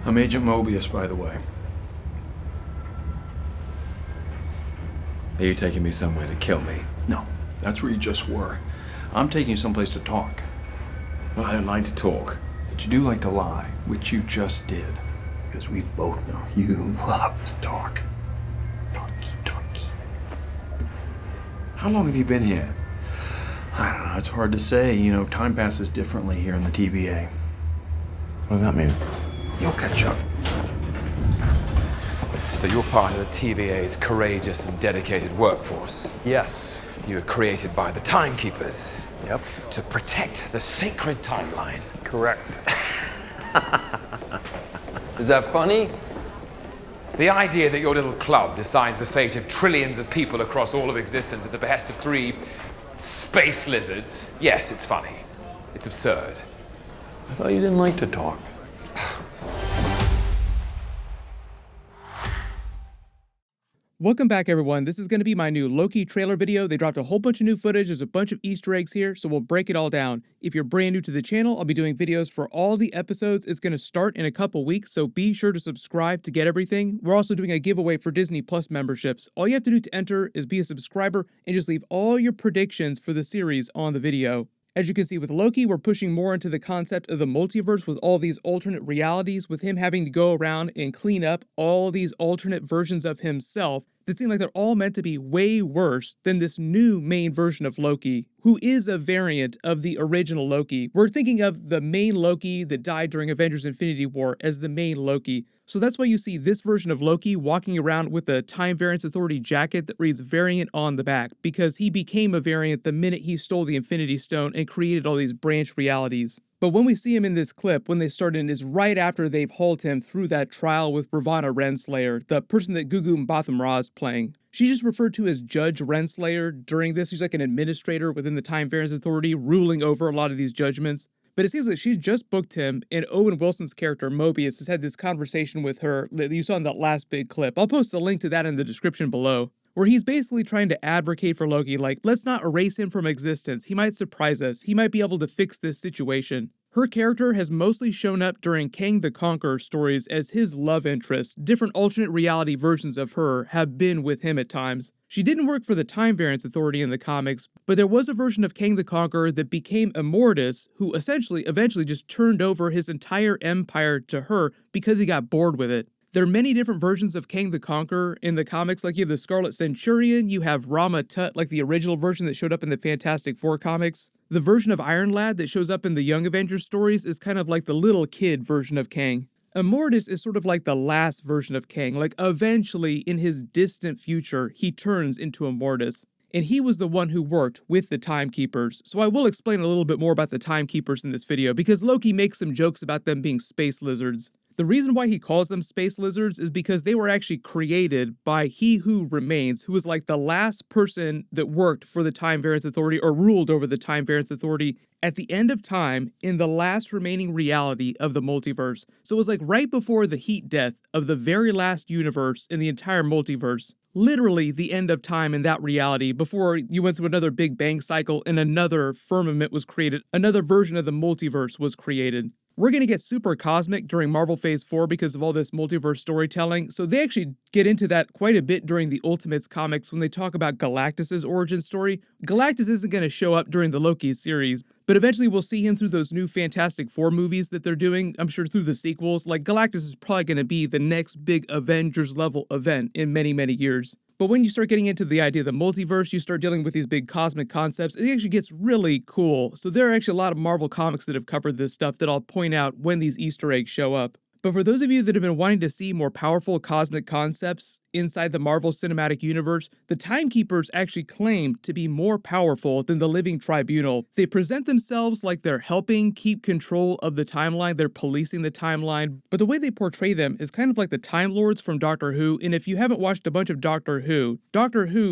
I'm Agent Mobius, by the way. Are you taking me somewhere to kill me? No, that's where you just were. I'm taking you someplace to talk. Well, I don't like to talk. But you do like to lie, which you just did. Because we both know you love to talk. Talky. How long have you been here? I don't know, it's hard to say. You know, time passes differently here in the TVA. What does that mean? You'll catch up. So you're part of the TVA's courageous and dedicated workforce. Yes. You were created by the Timekeepers. Yep. To protect the sacred timeline. Correct. Is that funny? The idea that your little club decides the fate of trillions of people across all of existence at the behest of 3 space lizards, yes, it's funny. It's absurd. I thought you didn't like to talk. Welcome back, everyone. This is going to be my new Loki trailer video. They dropped a whole bunch of new footage. There's a bunch of Easter eggs here, so we'll break it all down. If you're brand new to the channel, I'll be doing videos for all the episodes. It's going to start in a couple weeks, so be sure to subscribe to get everything. We're also doing a giveaway for Disney Plus memberships. All you have to do to enter is be a subscriber and just leave all your predictions for the series on the video. As you can see with Loki, we're pushing more into the concept of the multiverse with all these alternate realities, with him having to go around and clean up all these alternate versions of himself that seem like they're all meant to be way worse than this new main version of Loki, who is a variant of the original Loki. We're thinking of the main Loki that died during Avengers Infinity War as the main Loki. So that's why you see this version of Loki walking around with a Time Variance Authority jacket that reads variant on the back, because he became a variant the minute he stole the Infinity Stone and created all these branch realities. But when we see him in this clip, when they start in, is right after they've hauled him through that trial with Ravonna Renslayer, the person that Gugu Mbatha-Ra's is playing. She's just referred to as Judge Renslayer during this. She's like an administrator within the Time Variance Authority, ruling over a lot of these judgments. But it seems like she's just booked him, and Owen Wilson's character, Mobius, has had this conversation with her that you saw in that last big clip. I'll post a link to that in the description below, where he's basically trying to advocate for Loki, like, let's not erase him from existence. He might surprise us. He might be able to fix this situation. Her character has mostly shown up during Kang the Conqueror stories as his love interest. Different alternate reality versions of her have been with him at times. She didn't work for the Time Variance Authority in the comics, but there was a version of Kang the Conqueror that became Immortus, who eventually just turned over his entire empire to her because he got bored with it. There are many different versions of Kang the Conqueror in the comics, like you have the Scarlet Centurion, you have Rama Tut, like the original version that showed up in the Fantastic Four comics. The version of Iron Lad that shows up in the Young Avengers stories is kind of like the little kid version of Kang. Immortus is sort of like the last version of Kang, like eventually in his distant future, he turns into Immortus. And he was the one who worked with the Timekeepers. So I will explain a little bit more about the Timekeepers in this video, because Loki makes some jokes about them being space lizards. The reason why he calls them space lizards is because they were actually created by He Who Remains, who was like the last person that worked for the Time Variance Authority or ruled over the Time Variance Authority at the end of time in the last remaining reality of the multiverse. So it was like right before the heat death of the very last universe in the entire multiverse. Literally the end of time in that reality before you went through another Big Bang cycle and another firmament was created, another version of the multiverse was created. We're going to get super cosmic during Marvel Phase 4 because of all this multiverse storytelling, so they actually get into that quite a bit during the Ultimates comics when they talk about Galactus' origin story. Galactus isn't going to show up during the Loki series, but eventually we'll see him through those new Fantastic Four movies that they're doing, I'm sure through the sequels. Like, Galactus is probably going to be the next big Avengers-level event in many, many years. But when you start getting into the idea of the multiverse, you start dealing with these big cosmic concepts, it actually gets really cool. So there are actually a lot of Marvel comics that have covered this stuff that I'll point out when these Easter eggs show up. But for those of you that have been wanting to see more powerful cosmic concepts inside the Marvel Cinematic Universe, the Timekeepers actually claim to be more powerful than the Living Tribunal. They present themselves like they're helping keep control of the timeline, they're policing the timeline, but the way they portray them is kind of like the Time Lords from Doctor Who, and if you haven't watched a bunch of Doctor Who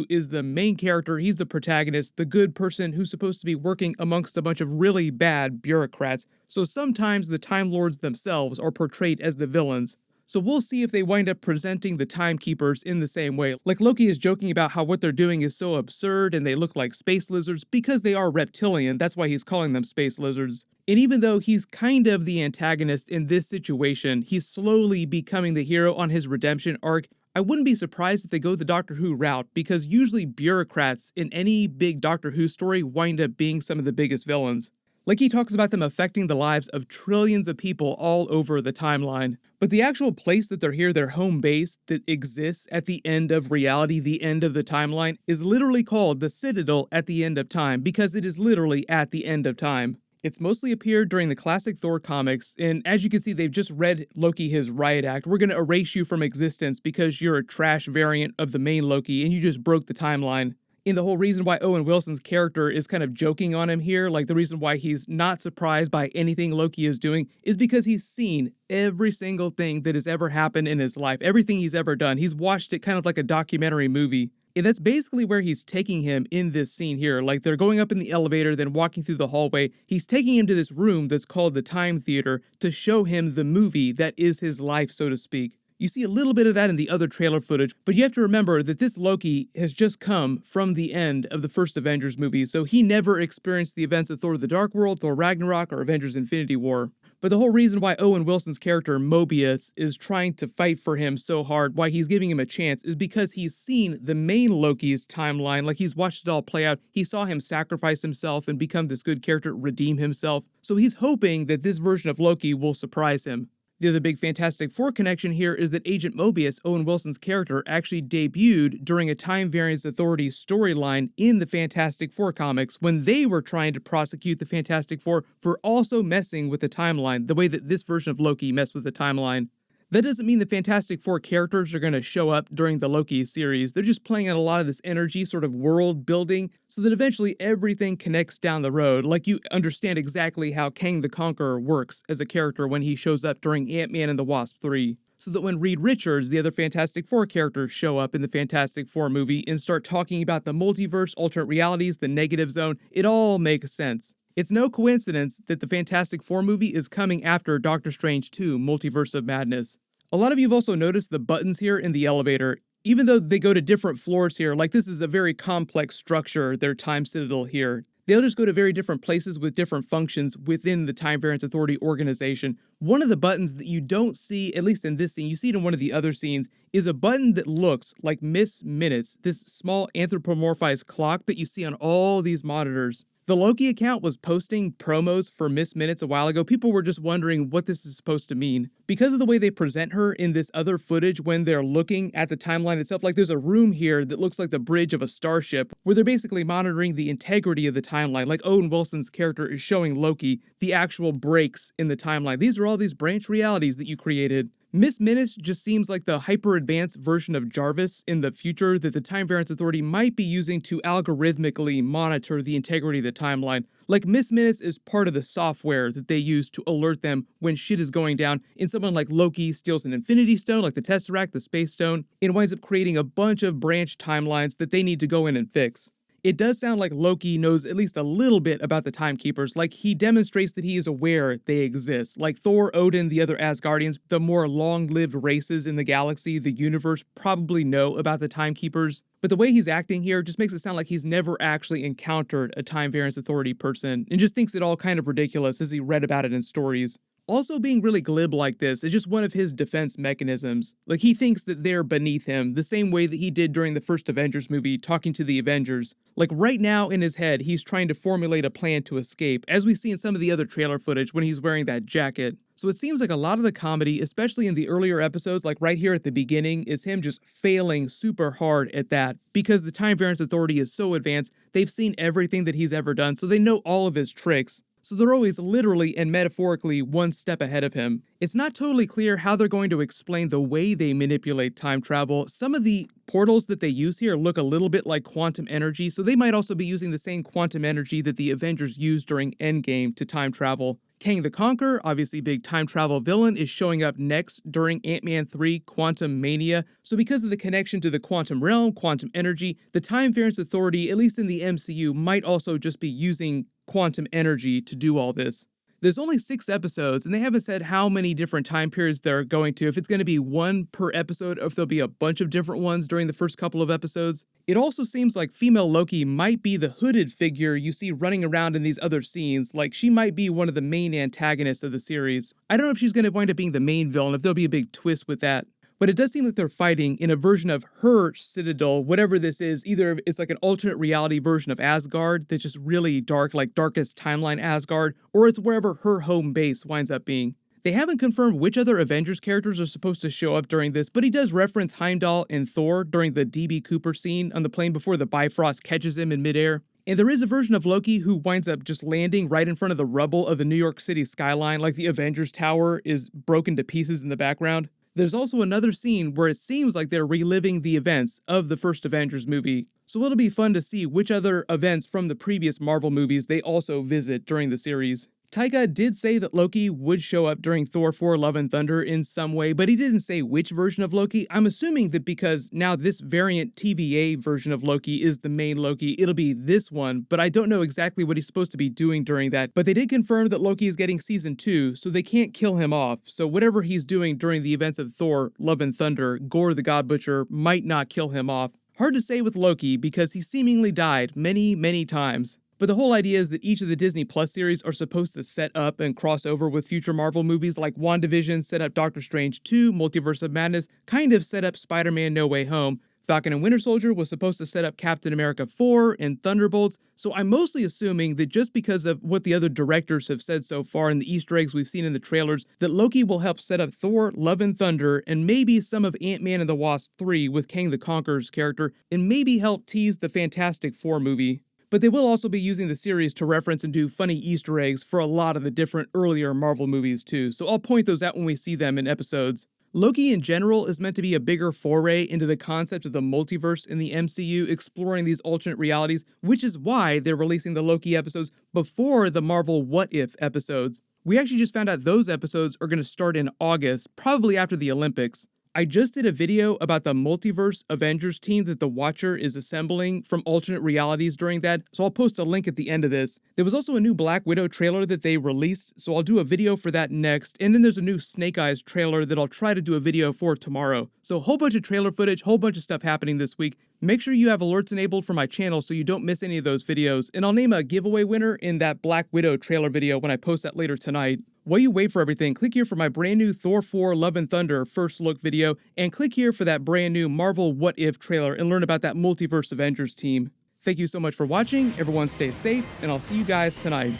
is the main character, he's the protagonist, the good person who's supposed to be working amongst a bunch of really bad bureaucrats. So sometimes the Time Lords themselves are portrayed as the villains. So we'll see if they wind up presenting the Timekeepers in the same way. Like Loki is joking about how what they're doing is so absurd and they look like space lizards because they are reptilian, that's why he's calling them space lizards. And even though he's kind of the antagonist in this situation, he's slowly becoming the hero on his redemption arc. I wouldn't be surprised if they go the Doctor Who route, because usually bureaucrats in any big Doctor Who story wind up being some of the biggest villains. Like, he talks about them affecting the lives of trillions of people all over the timeline. But the actual place that they're here, their home base that exists at the end of reality, the end of the timeline, is literally called the Citadel at the end of time, because it is literally at the end of time. It's mostly appeared during the classic Thor comics, and as you can see, they've just read Loki his riot act. We're going to erase you from existence because you're a trash variant of the main Loki and you just broke the timeline. And the whole reason why Owen Wilson's character is kind of joking on him here, like the reason why he's not surprised by anything Loki is doing, is because he's seen every single thing that has ever happened in his life, everything he's ever done. He's watched it kind of like a documentary movie. And that's basically where he's taking him in this scene here. Like, they're going up in the elevator, then walking through the hallway. He's taking him to this room that's called the Time Theater to show him the movie that is his life, so to speak. You see a little bit of that in the other trailer footage, but you have to remember that this Loki has just come from the end of the first Avengers movie, so he never experienced the events of Thor the Dark World, Thor Ragnarok, or Avengers Infinity War. But the whole reason why Owen Wilson's character, Mobius, is trying to fight for him so hard, why he's giving him a chance, is because he's seen the main Loki's timeline, like he's watched it all play out. He saw him sacrifice himself and become this good character, redeem himself. So he's hoping that this version of Loki will surprise him. The other big Fantastic Four connection here is that Agent Mobius, Owen Wilson's character, actually debuted during a Time Variance Authority storyline in the Fantastic Four comics when they were trying to prosecute the Fantastic Four for also messing with the timeline, the way that this version of Loki messed with the timeline. That doesn't mean the Fantastic Four characters are going to show up during the Loki series. They're just playing out a lot of this energy, sort of world building, so that eventually everything connects down the road. Like, you understand exactly how Kang the Conqueror works as a character when he shows up during Ant-Man and the Wasp 3. So that when Reed Richards, the other Fantastic Four characters, show up in the Fantastic Four movie and start talking about the multiverse, alternate realities, the negative zone, it all makes sense. It's no coincidence that the Fantastic Four movie is coming after Doctor Strange 2, Multiverse of Madness. A lot of you have also noticed the buttons here in the elevator. Even though they go to different floors here, like this is a very complex structure, their Time Citadel here, they'll just go to very different places with different functions within the Time Variance Authority organization. One of the buttons that you don't see, at least in this scene, you see it in one of the other scenes, is a button that looks like Miss Minutes, this small anthropomorphized clock that you see on all these monitors. The Loki account was posting promos for Miss Minutes a while ago. People were just wondering what this is supposed to mean. Because of the way they present her in this other footage when they're looking at the timeline itself, like there's a room here that looks like the bridge of a starship where they're basically monitoring the integrity of the timeline. Like Owen Wilson's character is showing Loki the actual breaks in the timeline. These are all these branch realities that you created. Miss Minutes just seems like the hyper-advanced version of Jarvis in the future that the Time Variance Authority might be using to algorithmically monitor the integrity of the timeline. Like, Miss Minutes is part of the software that they use to alert them when shit is going down, and someone like Loki steals an Infinity Stone, like the Tesseract, the Space Stone, and winds up creating a bunch of branch timelines that they need to go in and fix. It does sound like Loki knows at least a little bit about the Timekeepers, like he demonstrates that he is aware they exist. Like Thor, Odin, the other Asgardians, the more long-lived races in the galaxy, the universe, probably know about the Timekeepers. But the way he's acting here just makes it sound like he's never actually encountered a Time Variance Authority person, and just thinks it all kind of ridiculous as he read about it in stories. Also, being really glib like this is just one of his defense mechanisms. Like, he thinks that they're beneath him, the same way that he did during the first Avengers movie, talking to the Avengers. Like, right now in his head, he's trying to formulate a plan to escape, as we see in some of the other trailer footage when he's wearing that jacket. So it seems like a lot of the comedy, especially in the earlier episodes, like right here at the beginning, is him just failing super hard at that. Because the Time Variance Authority is so advanced, they've seen everything that he's ever done, so they know all of his tricks. So they're always literally and metaphorically one step ahead of him. It's not totally clear how they're going to explain the way they manipulate time travel. Some of the portals that they use here look a little bit like quantum energy, so they might also be using the same quantum energy that the Avengers used during Endgame to time travel. Kang the Conqueror, obviously big time travel villain, is showing up next during Ant-Man 3 Quantumania. So because of the connection to the quantum realm, quantum energy, the Time Variance Authority, at least in the MCU, might also just be using quantum energy to do all this. There's only 6 episodes, and they haven't said how many different time periods they're going to, if it's going to be one per episode, or if there'll be a bunch of different ones during the first couple of episodes. It also seems like female Loki might be the hooded figure you see running around in these other scenes, like she might be one of the main antagonists of the series. I don't know if she's going to wind up being the main villain, if there'll be a big twist with that. But it does seem like they're fighting in a version of her citadel, whatever this is. Either it's like an alternate reality version of Asgard that's just really dark, like Darkest Timeline Asgard, or it's wherever her home base winds up being. They haven't confirmed which other Avengers characters are supposed to show up during this, but he does reference Heimdall and Thor during the DB Cooper scene on the plane before the Bifrost catches him in midair. And there is a version of Loki who winds up just landing right in front of the rubble of the New York City skyline, like the Avengers Tower is broken to pieces in the background. There's also another scene where it seems like they're reliving the events of the first Avengers movie, so it'll be fun to see which other events from the previous Marvel movies they also visit during the series. Taika did say that Loki would show up during Thor 4 Love and Thunder in some way, but he didn't say which version of Loki. I'm assuming that because now this variant TVA version of Loki is the main Loki, it'll be this one, but I don't know exactly what he's supposed to be doing during that. But they did confirm that Loki is getting season 2, so they can't kill him off, so whatever he's doing during the events of Thor Love and Thunder, Gore the God Butcher might not kill him off. Hard to say with Loki because he seemingly died many times. But the whole idea is that each of the Disney Plus series are supposed to set up and cross over with future Marvel movies, like WandaVision set up Doctor Strange 2, Multiverse of Madness, kind of set up Spider-Man No Way Home. Falcon and Winter Soldier was supposed to set up Captain America 4 and Thunderbolts, so I'm mostly assuming that just because of what the other directors have said so far and the Easter eggs we've seen in the trailers, that Loki will help set up Thor, Love and Thunder, and maybe some of Ant-Man and the Wasp 3 with Kang the Conqueror's character, and maybe help tease the Fantastic Four movie. But they will also be using the series to reference and do funny Easter eggs for a lot of the different earlier Marvel movies too, so I'll point those out when we see them in episodes. Loki in general is meant to be a bigger foray into the concept of the multiverse in the MCU, exploring these alternate realities, which is why they're releasing the Loki episodes before the Marvel What If episodes. We actually just found out those episodes are going to start in August, probably after the Olympics. I just did a video about the Multiverse Avengers team that The Watcher is assembling from alternate realities during that, so I'll post a link at the end of this. There was also a new Black Widow trailer that they released, so I'll do a video for that next, and then there's a new Snake Eyes trailer that I'll try to do a video for tomorrow. So a whole bunch of trailer footage, whole bunch of stuff happening this week. Make sure you have alerts enabled for my channel so you don't miss any of those videos, and I'll name a giveaway winner in that Black Widow trailer video when I post that later tonight. While you wait for everything, click here for my brand new Thor 4 Love and Thunder first look video, and click here for that brand new Marvel What If trailer and learn about that Multiverse Avengers team. Thank you so much for watching, everyone stay safe, and I'll see you guys tonight.